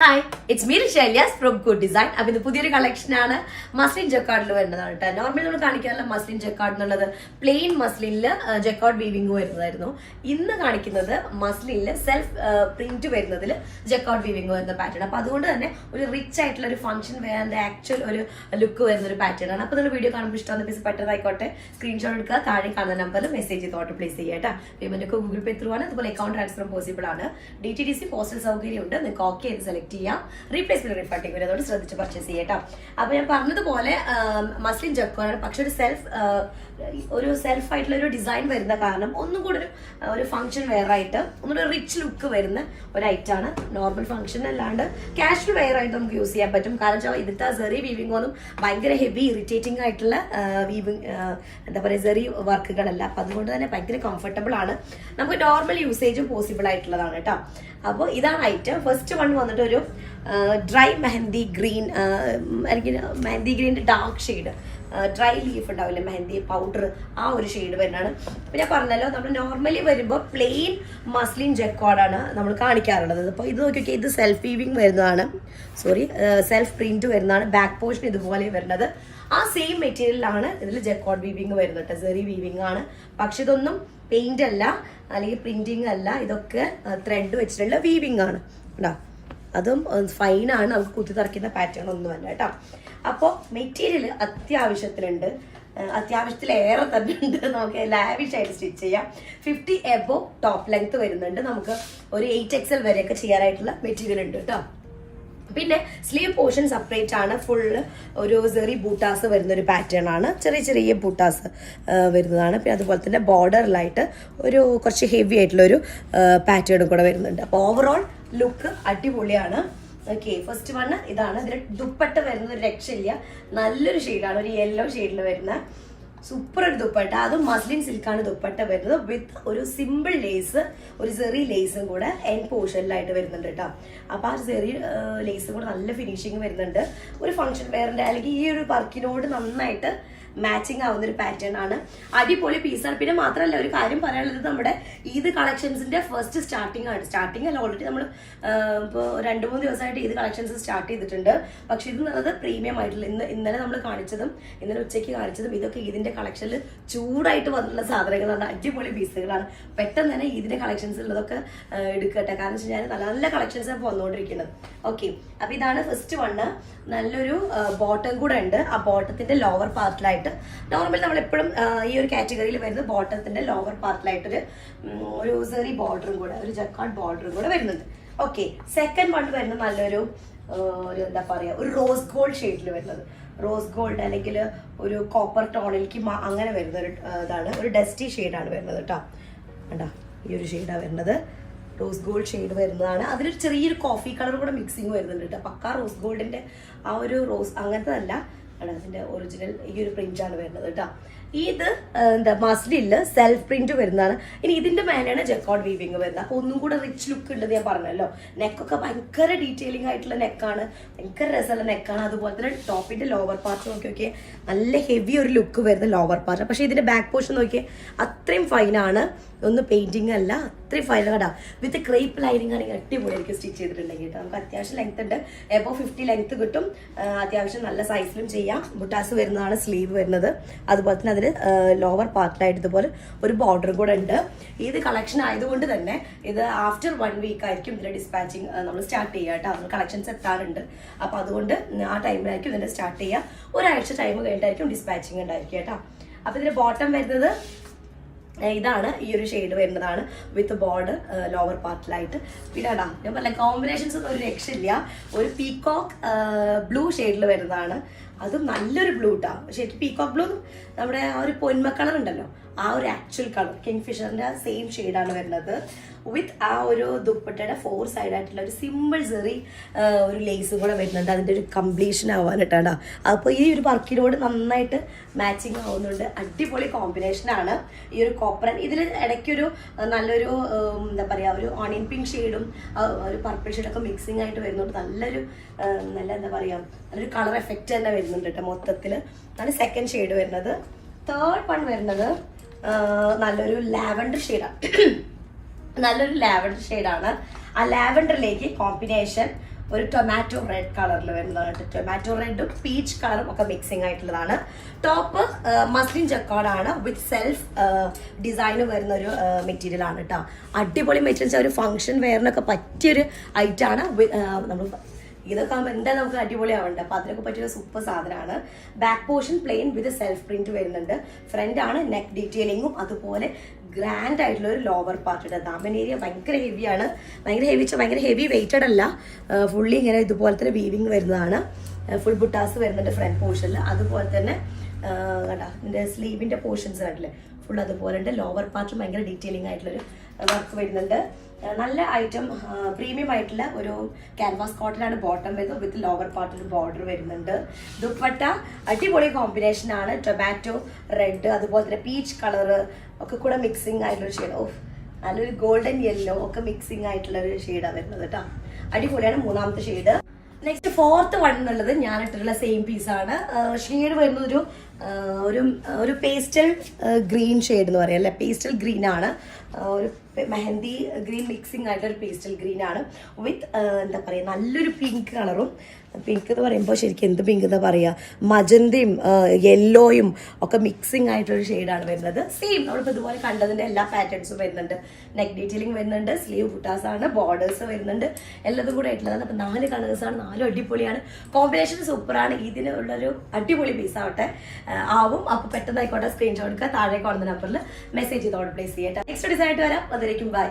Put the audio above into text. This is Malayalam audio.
ഹായ് ഇറ്റ്സ് മീ ഷൈലിയാസ് ഫ്രം ഗുഡ് ഡിസൈൻ. അപ്പൊ ഇത് പുതിയൊരു കളക്ഷനാണ്. മസ്ലിൻ ജക്കാർഡിൽ വരുന്നതാണ് കേട്ടോ. നോർമലി നമ്മൾ കാണിക്കാറുള്ള മസ്ലിൻ ജക്കാർഡ് എന്നുള്ളത് പ്ലെയിൻ മസ്ലിനില് ജക്കാർഡ് വീവിംഗ് വരുന്നതായിരുന്നു. ഇന്ന് കാണിക്കുന്നത് മസ്ലിനില് സെൽഫ് പ്രിന്റ് വരുന്നതിൽ ജക്കാർഡ് വീവിംഗ് വരുന്ന പാറ്റേൺ. അപ്പൊ അതുകൊണ്ട് തന്നെ ഒരു റിച്ച് ആയിട്ടുള്ള ഒരു ഫംഗ്ഷൻ വേറെ ആക്ച്വൽ ഒരു ലുക്ക് വരുന്ന ഒരു പാറ്റേൺ ആണ്. അപ്പൊ നിങ്ങൾ വീഡിയോ കാണുമ്പോൾ ഇഷ്ടം പീസ് പെട്ടെന്നായിക്കോട്ടെ സ്ക്രീൻഷോട്ട് എടുക്കുക, താഴെ കാണുന്ന നമ്പറിൽ മെസ്സേജ് ചെയ്ത് ഓർഡർ പ്ലേസ് ചെയ്യുക കേട്ടോ. പേയ്മെന്റ് ഒക്കെ ഗൂഗിൾ പേ ത്രൂ ആണ്. അതുപോലെ അക്കൗണ്ട് ട്രാൻസ്ഫർ പോസിബിൾ ആണ്. DTDC പോസ്റ്റൽ സൗകര്യം ഉണ്ട്. നിങ്ങൾക്ക് ഓക്കെ ചെയ്ത് സെലക്ട് ചെയ്യാം. റീപ്ലേസ്മെന്റ് റീഫണ്ടിങ് വരും. അതോട് ശ്രദ്ധിച്ച് പർച്ചേസ് ചെയ്യട്ടോ. അപ്പൊ ഞാൻ പറഞ്ഞതുപോലെ മസ്ലിൻ ജക്കാർഡ് പക്ഷെ ഒരു സെൽഫ് ആയിട്ടുള്ള ഒരു ഡിസൈൻ വരുന്ന കാരണം ഒന്നും കൂടെ ഒരു ഫംഗ്ഷൻ വെയർ ആയിട്ട് ഒന്നുകൂടെ റിച്ച് ലുക്ക് വരുന്ന ഒരു ഐറ്റം ആണ്. നോർമൽ ഫംഗ്ഷൻ അല്ലാണ്ട് കാഷ്വൽ വെയർ ആയിട്ട് നമുക്ക് യൂസ് ചെയ്യാൻ പറ്റും. കാരണം ഇതിന്റെ സെറി വീവിംഗ് ഒന്നും ഭയങ്കര ഹെവി ഇറിറ്റേറ്റിംഗ് ആയിട്ടുള്ള വീവിംഗ് എന്താ പറയുക സെറി വർക്കുകളല്ല. അപ്പൊ അതുകൊണ്ട് തന്നെ ഭയങ്കര കംഫർട്ടബിൾ ആണ്. നമുക്ക് നോർമൽ യൂസേജും പോസിബിൾ ആയിട്ടുള്ളതാണ് കേട്ടോ. അപ്പോൾ ഇതാണ് ഐറ്റം. ഫസ്റ്റ് വൺ വന്നിട്ട് ഒരു ഡ്രൈ മെഹന്തി ഗ്രീൻ, അല്ലെങ്കിൽ മെഹന്തി ഗ്രീൻ്റെ ഡാർക്ക് ഷെയ്ഡ്, ഡ്രൈ ലീഫ് ഉണ്ടാവില്ലേ മെഹന്തി പൗഡർ, ആ ഒരു ഷെയ്ഡ് വരുന്നതാണ്. പിന്നെ ഞാൻ പറഞ്ഞല്ലോ നമ്മൾ നോർമലി വരുമ്പോൾ പ്ലെയിൻ മസ്ലിൻ ജക്കാർഡാണ് നമ്മൾ കാണിക്കാറുള്ളത്. അപ്പോൾ ഇത് നോക്കിയൊക്കെ ഇത് സെൽഫ് വീവിങ് വരുന്നതാണ്, സെൽഫ് പ്രിന്റ് വരുന്നതാണ്. ബാക്ക് പോർഷൻ ഇതുപോലെ വരുന്നത്. ആ സെയിം മെറ്റീരിയലാണ് ഇതിൽ ജക്കാർഡ് വീവിങ് വരുന്നത്. സെറി വീവിങ് ആണ്. പക്ഷെ ഇതൊന്നും പെയിന്റ് അല്ല അല്ലെങ്കിൽ പ്രിന്റിങ് അല്ല, ഇതൊക്കെ ത്രെഡ് വെച്ചിട്ടുള്ള വീവിങ് ആണ് കേട്ടോ. അതും ഫൈനാണ്, നമുക്ക് കുത്തി തറയ്ക്കുന്ന പാറ്റേൺ ഒന്നുമല്ല കേട്ടോ. അപ്പോൾ മെറ്റീരിയൽ അത്യാവശ്യത്തിലുണ്ട്, അത്യാവശ്യത്തിലേറെ തന്നെ ഉണ്ട്. നമുക്ക് ലാവിഷ് ആയിട്ട് സ്റ്റിച്ച് ചെയ്യാം. 50 എബോ ടോപ്പ് ലെങ്ത് വരുന്നുണ്ട്. നമുക്ക് ഒരു 8XL വരെയൊക്കെ ചെയ്യാനായിട്ടുള്ള മെറ്റീരിയൽ ഉണ്ട് കേട്ടോ. പിന്നെ സ്ലീവ് പോർഷൻ സെപ്പറേറ്റ് ആണ്. ഫുള്ള് ഒരു സെറി ബൂട്ടാസ് വരുന്ന ഒരു പാറ്റേൺ ആണ്. ചെറിയ ചെറിയ ബൂട്ടാസ് വരുന്നതാണ്. പിന്നെ അതുപോലെ തന്നെ ബോർഡറിലായിട്ട് ഒരു കുറച്ച് ഹെവി ആയിട്ടുള്ള ഒരു പാറ്റേണും കൂടെ വരുന്നുണ്ട്. അപ്പോൾ ഓവറോൾ ലുക്ക് അടിപൊളിയാണ്. ഓക്കെ, ഫസ്റ്റ് വൺ ഇതാണ്. ഇതിൽ ദുപ്പട്ട വരുന്നത് ഒരു രക്ഷയില്ല, നല്ലൊരു ഷെയ്ഡാണ്. ഒരു യെല്ലോ ഷെയ്ഡിൽ വരുന്ന സൂപ്പർ ഒരു ദുപ്പട്ട. അതും മസ്ലിൻ സിൽക്കാണ് ദുപ്പട്ട വരുന്നത്. വിത്ത് ഒരു സിമ്പിൾ ലേസ്, ഒരു സെറി ലേസും കൂടെ എൻ പോർഷനിലായിട്ട് വരുന്നുണ്ട് കേട്ടോ. അപ്പൊ ആ സെറി ലേസും കൂടെ നല്ല ഫിനിഷിങ് വരുന്നുണ്ട്. ഒരു ഫംഗ്ഷൻ വെയറിന്റെ അല്ലെങ്കിൽ ഈ ഒരു വർക്കിനോട് നന്നായിട്ട് മാച്ചിങ് ആവുന്ന ഒരു പാറ്റേൺ ആണ്. അടിപൊളി പീസാണ്. പിന്നെ മാത്രമല്ല ഒരു കാര്യം പറയാനുള്ളത്, നമ്മുടെ ഈദ് കളക്ഷൻസിന്റെ ഫസ്റ്റ് സ്റ്റാർട്ടിംഗ് ആണ്. സ്റ്റാർട്ടിംഗ് അല്ല, ഓൾറെഡി നമ്മൾ ഇപ്പോൾ 2-3 ദിവസമായിട്ട് ഈദ് കളക്ഷൻസ് സ്റ്റാർട്ട് ചെയ്തിട്ടുണ്ട്. പക്ഷെ ഇത് എന്നുള്ളത് പ്രീമിയം ആയിട്ടുള്ള ഇന്നലെ നമ്മൾ കാണിച്ചതും ഇന്നലെ ഉച്ചയ്ക്ക് കാണിച്ചതും ഇതൊക്കെ ഈദിന്റെ കളക്ഷനിൽ ചൂടായിട്ട് വന്നിട്ടുള്ള സാധനങ്ങളാണ്. അടിപൊളി പീസുകളാണ്. പെട്ടെന്ന് തന്നെ ഈദിന്റെ കളക്ഷൻസ് ഉള്ളതൊക്കെ എടുക്കട്ടെ. കാരണം വെച്ച് കഴിഞ്ഞാൽ നല്ല നല്ല കളക്ഷൻസ് ആണ് വന്നുകൊണ്ടിരിക്കുന്നത്. ഓക്കെ, അപ്പൊ ഇതാണ് ഫസ്റ്റ് വണ്ണ്. നല്ലൊരു ബോട്ടം കൂടെ ഉണ്ട്. ആ ബോട്ടത്തിന്റെ ലോവർ പാർട്ടിലായിട്ട് നോർമൽ നമ്മൾ എപ്പോഴും ഈ ഒരു കാറ്റഗറിയിൽ വരുന്ന ബോട്ടത്തിന്റെ ലോവർ പാർട്ടിലായിട്ടൊരു ഒരു സെറി ബോർഡറും കൂടെ, ഒരു ജക്കാർഡ് ബോർഡറും കൂടെ വരുന്നുണ്ട്. ഓക്കെ, സെക്കൻഡ് വൺ വരുന്നത് നല്ലൊരു എന്താ പറയാ ഒരു റോസ് ഗോൾഡ് ഷെയ്ഡിൽ വരുന്നത്. റോസ് ഗോൾഡ് അല്ലെങ്കിൽ ഒരു കോപ്പർ ടോണിലേക്ക് അങ്ങനെ വരുന്ന ഒരു ഇതാണ്. ഒരു ഡസ്റ്റി ഷെയ്ഡാണ് വരുന്നത് കേട്ടോ. കണ്ടോ, ഈ ഒരു ഷെയ്ഡാണ് വരുന്നത്. റോസ് ഗോൾഡ് ഷെയ്ഡ് വരുന്നതാണ്. അതിലൊരു ചെറിയൊരു കോഫി കളർ കൂടെ മിക്സിങ് വരുന്നുണ്ട് കേട്ടോ. പക്കാ റോസ് ഗോൾഡിന്റെ ആ ഒരു റോസ് അങ്ങനത്തെ അല്ല, അതിന്റെ ഒറിജിനൽ ഈ ഒരു പ്രിന്റ് ആണ് വരുന്നത് കേട്ടോ. ഇത് എന്താ മസ്ലിനില് സെൽഫ് പ്രിന്റ് വരുന്നതാണ്. ഇനി ഇതിന്റെ മേലെയാണ് ജക്കാർഡ് വീവിംഗ് വരുന്നത്. അപ്പൊ ഒന്നും കൂടെ റിച്ച് ലുക്ക് ഉണ്ടെന്ന് ഞാൻ പറഞ്ഞല്ലോ. നെക്കൊക്കെ ഭയങ്കര ഡീറ്റെയിലിംഗ് ആയിട്ടുള്ള നെക്കാണ്, ഭയങ്കര രസമുള്ള നെക്കാണ്. അതുപോലെ തന്നെ ടോപ്പിന്റെ ലോവർ പാർട്ട് നോക്കിയൊക്കെ നല്ല ഹെവി ഒരു ലുക്ക് വരുന്ന ലോവർ പാർട്ട്. പക്ഷെ ഇതിന്റെ ബാക്ക് പോർഷൻ നോക്കിയേ അത്രയും ഫൈനാണ്, ഒന്നും പെയിന്റിങ് അല്ല, അത്രയും ഫൈൻ കേട്ടോ. വിത്ത് ക്രേപ്പ് ലൈനിങ് ആണെങ്കിൽ അടിപൊളിയായിരിക്കും സ്റ്റിച്ച് ചെയ്തിട്ടുണ്ടെങ്കിൽ കേട്ടോ. നമുക്ക് അത്യാവശ്യം ലെങ്ത് ഉണ്ട്, എബോ 50 ലെങ്ത് കിട്ടും. അത്യാവശ്യം നല്ല സൈസിലും ചെയ്യാം. ബുട്ടാസ് വരുന്നതാണ് സ്ലീവ് വരുന്നത്. അതുപോലെ തന്നെ അതിന് ലോവർ പാർട്ടിലായിട്ട് ഇതുപോലെ ഒരു ബോർഡറും കൂടെ ഉണ്ട്. ഇത് കളക്ഷൻ ആയതുകൊണ്ട് തന്നെ ഇത് ആഫ്റ്റർ 1 വീക്ക് ആയിരിക്കും ഇതിന്റെ ഡിസ്പാച്ചിങ് നമ്മൾ സ്റ്റാർട്ട് ചെയ്യുക കേട്ടോ. നമ്മൾ കളക്ഷൻസ് എത്താറുണ്ട്. അപ്പൊ അതുകൊണ്ട് ആ ടൈമിലായിരിക്കും ഇതിന്റെ സ്റ്റാർട്ട് ചെയ്യുക. ഒരാഴ്ച ടൈം കഴിഞ്ഞിട്ടായിരിക്കും ഡിസ്പാച്ചിങ് ഉണ്ടായിരിക്കും കേട്ടോ. അപ്പൊ ഇതിന്റെ ബോട്ടം വരുന്നത് ഇതാണ്, ഈ ഒരു ഷെയ്ഡ് വരുന്നതാണ് വിത്ത് ബോർഡർ ലോവർ പാർട്ടിലായിട്ട്. പിന്നെ ഞാൻ പറഞ്ഞ കോമ്പിനേഷൻസ് ഒന്നും ഒരു രക്ഷയില്ല. ഒരു പീകോക്ക് ബ്ലൂ ഷെയ്ഡിൽ വരുന്നതാണ്. അതും നല്ലൊരു ബ്ലൂ ട്ടാ. ശരിക്കും പീകോക്ക് ബ്ലൂ നമ്മുടെ ആ ഒരു പൊന്മ കളർ ഉണ്ടല്ലോ, ആ ഒരു ആക്ച്വൽ കളർ കിങ് ഫിഷറിന്റെ സെയിം ഷെയ്ഡാണ് വരുന്നത്. വിത്ത് ആ ഒരു ദുപ്പട്ടയുടെ 4 സൈഡായിട്ടുള്ള ഒരു സിമ്പിൾ സെറി ഒരു ലേസും കൂടെ വരുന്നുണ്ട്. അതിൻ്റെ ഒരു കംപ്ലീഷൻ ആവാനായിട്ടാണ്. അപ്പോൾ ഈ ഒരു വർക്കിനോട് നന്നായിട്ട് മാച്ചിങ് ആവുന്നുണ്ട്. അടിപൊളി കോമ്പിനേഷനാണ് ഈ ഒരു കോപ്പർ. ഇതിൽ ഇടയ്ക്കൊരു നല്ലൊരു എന്താ പറയുക ഒരു ഓണിയൻ പിങ്ക് ഷെയ്ഡും ഒരു പർപ്പിൾ ഷെയ്ഡൊക്കെ മിക്സിംഗ് ആയിട്ട് വരുന്നുണ്ട്. നല്ലൊരു നല്ല എന്താ പറയുക നല്ലൊരു കളർ എഫക്റ്റ് തന്നെ വരുന്നുണ്ട് കേട്ടോ മൊത്തത്തിൽ. അതാണ് സെക്കൻഡ് ഷെയ്ഡ് വരുന്നത്. തേർഡ് വൺ വരുന്നത് നല്ലൊരു ലാവൻഡർ ഷെയ്ഡാണ്. നല്ലൊരു ലാവൻഡർ ഷെയ്ഡാണ്. ആ ലാവൻഡറിലേക്ക് കോമ്പിനേഷൻ ഒരു ടൊമാറ്റോ റെഡ് കളറിൽ വരുന്നതാണ്. ടൊമാറ്റോ റെഡും പീച്ച് കളറും ഒക്കെ മിക്സിംഗ് ആയിട്ടുള്ളതാണ്. ടോപ്പ് മസ്ലിൻ ജക്കാർഡാണ് വിത്ത് സെൽഫ് ഡിസൈൻ വരുന്ന ഒരു മെറ്റീരിയൽ ആണ് കേട്ടോ. അടിപൊളി മെറ്റീരിയൽസ്, ഒരു ഫംഗ്ഷൻ വെയറിനൊക്കെ പറ്റിയൊരു ഐറ്റാണ്. നമ്മൾ ഇതൊക്കെ ആകുമ്പോൾ എന്തായാലും നമുക്ക് അടിപൊളിയാവുന്നുണ്ട്. അപ്പോൾ അതിനൊക്കെ പറ്റിയൊരു സൂപ്പർ സാധനമാണ്. Back portion plain with self print വരുന്നുണ്ട്. ഫ്രണ്ട് ആണ് നെക്ക് ഡീറ്റെയിലിങ്ങും അതുപോലെ ഗ്രാൻഡ് ആയിട്ടുള്ള ഒരു ലോവർ പാർട്ടിയുടെ ദാമൻ ഏരിയ ഭയങ്കര ഹെവിയാണ്. ഭയങ്കര ഹെവി വെയിറ്റഡ് അല്ല, ഫുള്ളി ഇങ്ങനെ ഇതുപോലെ തന്നെ വീവിങ് വരുന്നതാണ്. ഫുൾ ബുട്ടാസ് വരുന്നുണ്ട് ഫ്രണ്ട് പോർഷനിൽ. അതുപോലെ തന്നെ കണ്ടാ ഇതിൻ്റെ സ്ലീവിൻ്റെ പോർഷൻസ് കണ്ടില്ലേ, ഫുൾ അതുപോലെ ഉണ്ട്. ലോവർ പാർട്ടും ഭയങ്കര ഡീറ്റെയിലിംഗ് ആയിട്ടുള്ളൊരു വർക്ക് വരുന്നുണ്ട്. നല്ല ഐറ്റം, പ്രീമിയം ആയിട്ടുള്ള ഒരു ക്യാൻവാസ് കോട്ടനാണ് ബോട്ടം വരുന്നത്. വിത്ത് ലോവർ പാർട്ടിൽ ബോർഡർ വരുന്നുണ്ട്. ദുപ്പട്ട അടിപൊളി കോമ്പിനേഷൻ ആണ്. ടൊമാറ്റോ റെഡ് അതുപോലെ തന്നെ പീച്ച് കളറ് ഒക്കെ കൂടെ മിക്സിംഗ് ആയിട്ടുള്ള ഷെയ്ഡ്. നല്ലൊരു ഗോൾഡൻ യെല്ലോ ഒക്കെ മിക്സിംഗ് ആയിട്ടുള്ള ഒരു ഷെയ്ഡാണ് വരുന്നത് കേട്ടോ. അടിപൊളിയാണ്. മൂന്നാമത്തെ ഷെയ്ഡ്. നെക്സ്റ്റ് ഫോർത്ത് വൺ എന്നുള്ളത് ഞാൻ ഇട്ടിട്ടുള്ള സെയിം പീസാണ്. ഷെയ്ഡ് വരുന്നത് ഒരു പേസ്റ്റൽ ഗ്രീൻ ഷെയ്ഡ് എന്ന് പറയാം അല്ലെ. പേസ്റ്റൽ ഗ്രീൻ ആണ്, ഒരു മെഹന്തി ഗ്രീൻ മിക്സിംഗ് ആയിട്ടൊരു പേസ്റ്റൽ ഗ്രീൻ ആണ് വിത്ത് എന്താ പറയുക നല്ലൊരു പിങ്ക് കളറും. പിങ്ക് എന്ന് പറയുമ്പോൾ ശരിക്കും എന്ത് പിങ്ക് എന്താ പറയുക, മജന്തയും യെല്ലോയും ഒക്കെ മിക്സിംഗ് ആയിട്ടൊരു ഷെയ്ഡാണ് വരുന്നത്. സെയിം നമ്മളിപ്പോൾ ഇതുപോലെ കണ്ടതിൻ്റെ എല്ലാ പാറ്റേൺസും വരുന്നുണ്ട്. നെക്ക് ഡീറ്റെയിലിംഗ് വരുന്നുണ്ട്, സ്ലീവ് ബുട്ടാസാണ്, ബോർഡേഴ്സ് വരുന്നുണ്ട്, എല്ലാതും കൂടെ ആയിട്ടുള്ളതാണ്. അപ്പം 4 കളേഴ്സാണ്, 4 അടിപൊളിയാണ്. കോമ്പിനേഷൻ സൂപ്പറാണ്. ഇതിനുള്ളൊരു അടിപൊളി പീസ് ആവും. അപ്പോൾ പെട്ടെന്ന് ആയിക്കോട്ടെ സ്ക്രീൻഷോട്ട് എടുക്കുക, താഴെ കാണുന്ന നമ്പറിൽ മെസ്സേജ് ചെയ്ത് ഓർഡർ പ്ലേസ് ചെയ്യട്ടെ. നെക്സ്റ്റ് ഡിസൈൻ ആയിട്ട് വരാം. അതിലേക്കും ബൈ.